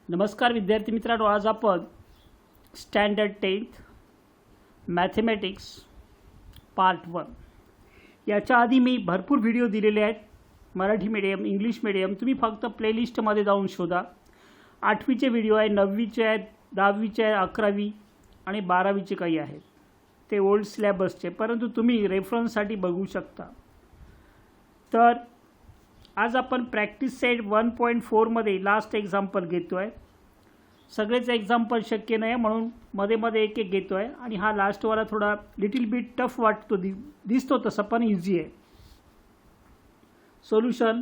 नमस्कार विद्यार्थी मित्रांनो, आज आपण स्टँडर्ड 10th मॅथेमॅटिक्स पार्ट 1 याच्या आधी मी भरपूर व्हिडिओ दिलेले आहेत. Marathi medium, English medium. तुम्ही फक्त प्लेलिस्टमध्ये जाऊन शोधा. 8वीचे व्हिडिओ आहे, 9वीचे आहेत, 10वीचे आहे, 11वी आणि 12वीचे काही आहेत. ते ओल्ड सिलेबसचे, परंतु तुम्ही रेफरन्ससाठी बघू शकता. तर आज आपण प्रॅक्टिस सेट 1.4मध्ये लास्ट एक्झाम्पल घेतो आहे. सगळेच एक्झाम्पल शक्य नाही म्हणून मध्ये मध्ये एक एक घेतो आहे आणि हा लास्टवाला थोडा लिटिल बिट टफ वाटतो, दिसतो तसं, पण इझी आहे. सोल्युशन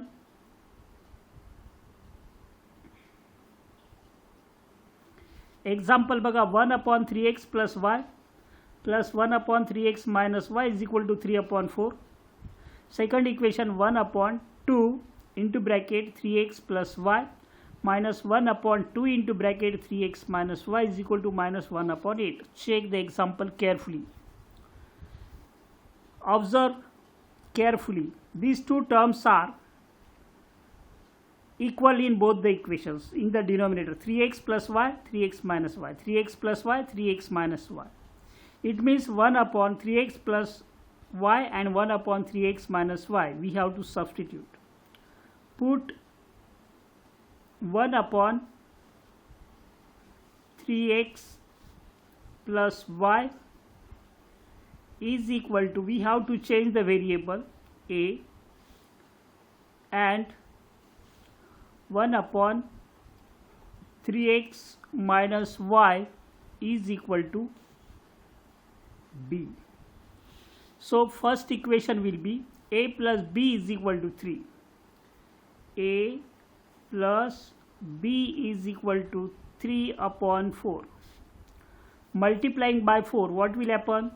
एक्झाम्पल बघा. 1/3x + y + 1/3x - y = 3/4. Second equation 1/2 into bracket 3x + y minus 1/2 into bracket 3x minus y is equal to -1/8. Check the example carefully. Observe carefully. These two terms are equal in both the equations. In the denominator, 3x + y, 3x minus y, 3x + y, 3x minus y. It means 1/3x + y and 1/3x minus y. We have to substitute. Put 1/3x plus y is equal to, we have to change the variable a, and 1/3x minus y is equal to b. So first equation will be a plus b is equal to 3. A plus b is equal to 3/4. Multiplying by 4, what will happen?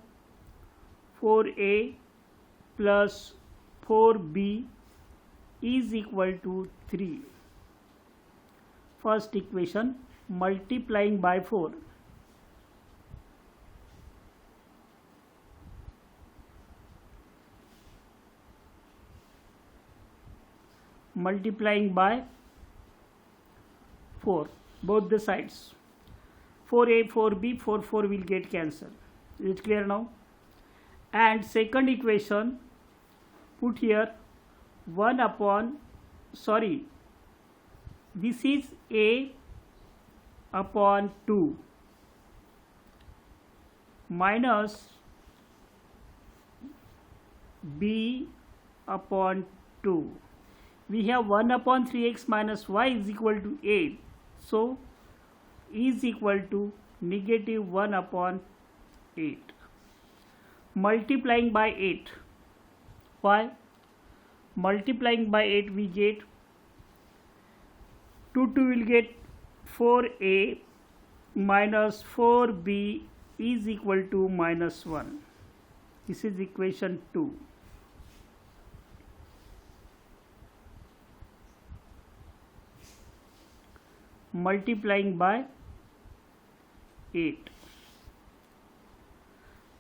4a plus 4b is equal to 3. First equation multiplying by 4. Multiplying by 4 both the sides. 4a 4b 4 will get cancelled. Is it clear now? And second equation, put here this is a upon 2 minus b upon 2. We have 1/3x minus y is equal to a, so is equal to -1/8. Multiplying by 8. Why? Multiplying by 8 we get 2 will get 4a minus 4b is equal to -1. This is equation 2. Multiplying by 8.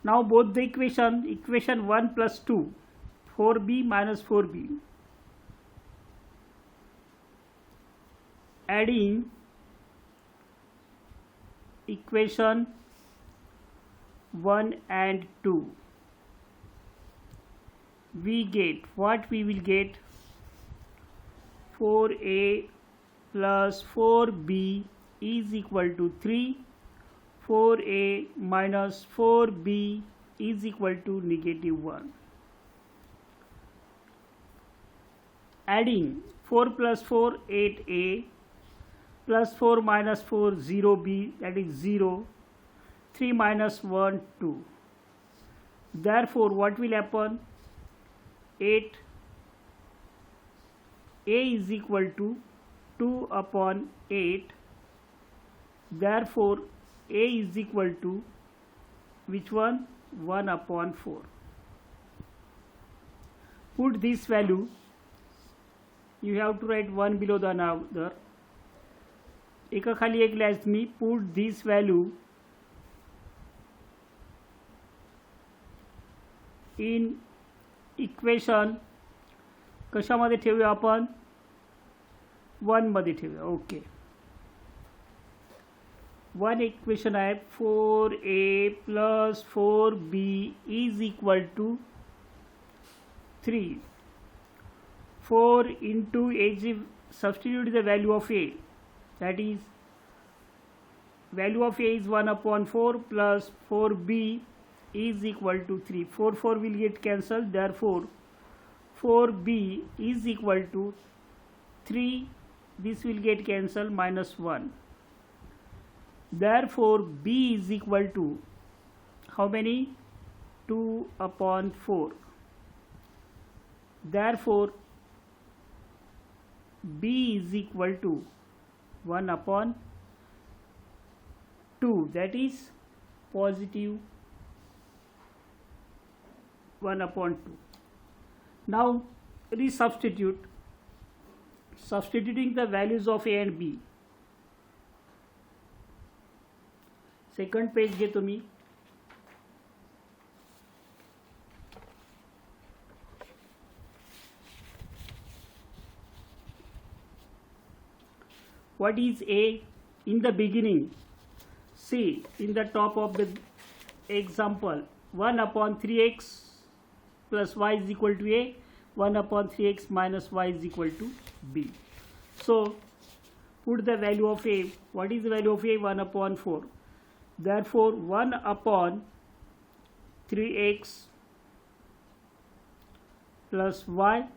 Now both the equation 1 plus 2, 4b minus 4b, adding equation 1 and 2, we get what? We will get 4a plus 4b is equal to 3. 4a minus 4b is equal to -1. Adding 4 plus 4 8a plus 4 minus 4 0b, that is 0. 3 minus 1 2. Therefore what will happen? 8 a is equal to 2/8. Therefore a is equal to which one? 1/4. Put this value. You have to write one below the another. एका खाली एक लिहायचं तुम्ही. Put this value in equation कशामध्ये ठेवूया आपण? 1 मध्ये ठेवूया. ओके. वन इक्वेशन है 4a plus 4b is equal to 3. 4 into a, substitute the value of a, that is value of a is 1 upon 4 plus 4b is equal to 3. 4 will get cancelled, therefore 4b is equal to 3. This will get cancelled, minus 1. Therefore b is equal to how many? 2 upon 4. Therefore b is equal to 1 upon 2, that is positive 1 upon 2. Now substituting the values of a and b. Second page घे तुम्ही. What is a in the beginning? See, in the top of the example, 1 upon 3x plus y is equal to a, 1 upon 3x minus y is equal to b. So put the value of a. What is the value of a? 1 upon 4. Therefore 1 upon 3x plus y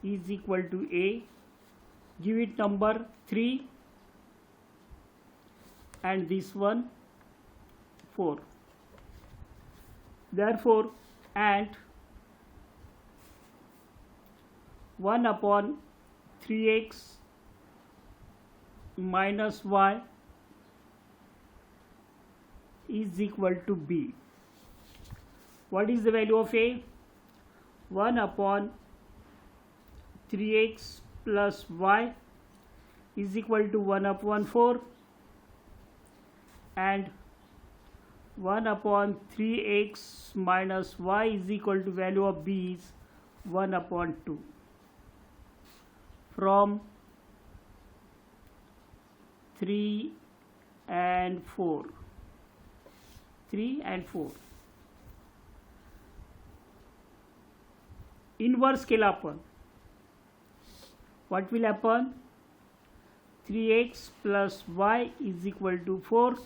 is equal to a. Give it number 3 and this one 4. Therefore and 1 upon 3x minus y is equal to b. What is the value of a? 1 upon 3x plus y is equal to 1 upon 4 and 1 upon 3x minus y is equal to value of b is 1 upon 2. From 3 and 4. 3 and 4. Inverse केला आपण. What will happen? 3x plus y is equal to 4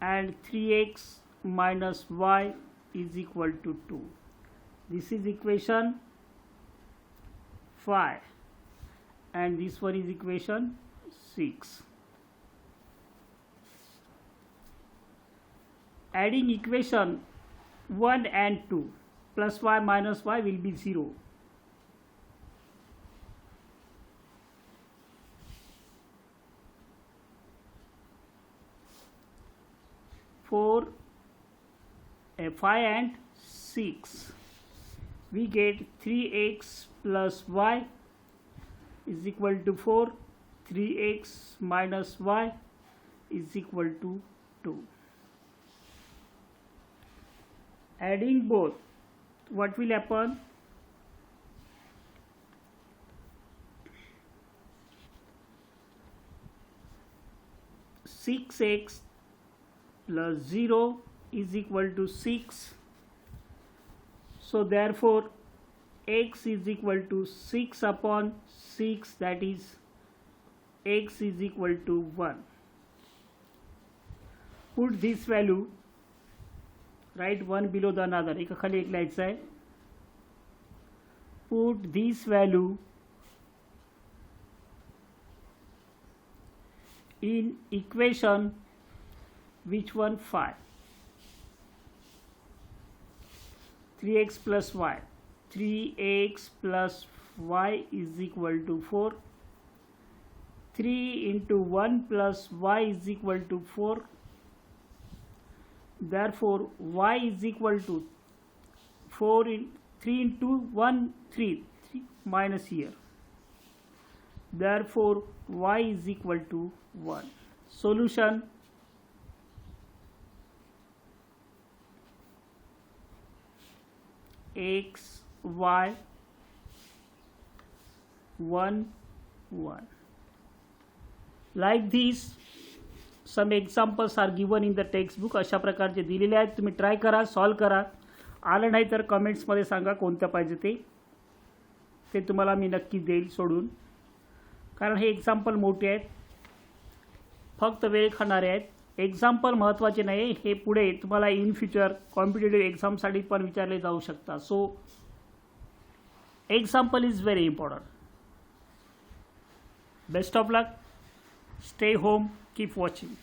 and 3x minus y is equal to 2. This is equation 5 and this one is equation 6. Adding equation 1 and 2, plus y minus y will be 0. 4, 5 and 6, we get 3x plus y is equal to 4, 3x minus y is equal to 2. Adding both, what will happen? 6x plus 0 is equal to 6. So therefore x is equal to 6 upon 6, that is x is equal to 1. Put this value, write one below the another. एक खाली एक light है. Put this value in equation which one? 5. 3x plus y. 3x plus y is equal to 4. 3 into 1 plus y is equal to 4. Therefore y is equal to 4 in 3 into 1 3 minus here. Therefore y is equal to 1. Solution: x y 1 1. Like this some examples are given in the textbook. अशा प्रकारचे दिलेले आहेत, तुम्ही try करा, solve करा. आलं नाही तर कमेंट्समध्ये सांगा कोणत्या पाहिजे ते तुम्हाला मी नक्की देईल सोडून, कारण हे एक्झाम्पल मोठे आहेत, फक्त वेळ खाणारे आहेत. एक्झाम्पल महत्त्वाचे नाही, हे पुढे तुम्हाला इन फ्युचर कॉम्पिटेटिव्ह एक्झामसाठी पण विचारले जाऊ शकतात. So example is very important. Best of luck. Stay home. Keep watching.